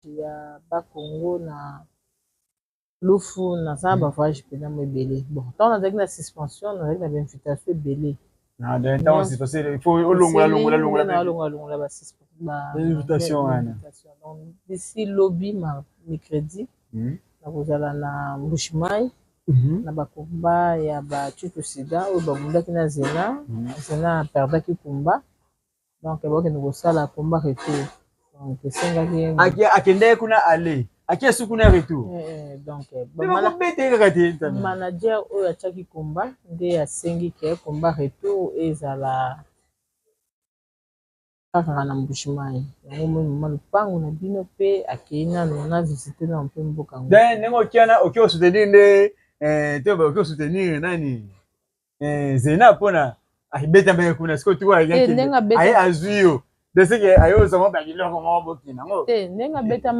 ya Bakongo na Lufu na ça ba voyage pena mo belé. Bon, tant on a na suspension, on a na invitation belé. Na de temps c'est parce il faut longola ba suspension. Invitation ana. Donc d'ici lobby mercredi. Na kozala na Mbushimai. Na bakomba ya ba Tutu Sida ou ba mundaki na Zena. Zena perdaki kumba. Donc ba ke nous sala combat retour. Donc sengaki akende kuna aller. Akia su kuna retour. Donc manager oyo achaki combat nde asengi ke combat retour ezala kaka na Mbushimai. Yango mo lupango na bino pe akina na visiter na mpe mboka ngo. Ben nengo kiana okyo soutenir nde to okyo soutenir nani Zena pona ahibeta mbe kuna siko tu wa yake. Aye azuyo. De ce que ayo sama ba biloko mo bokina ngo. Nenga beta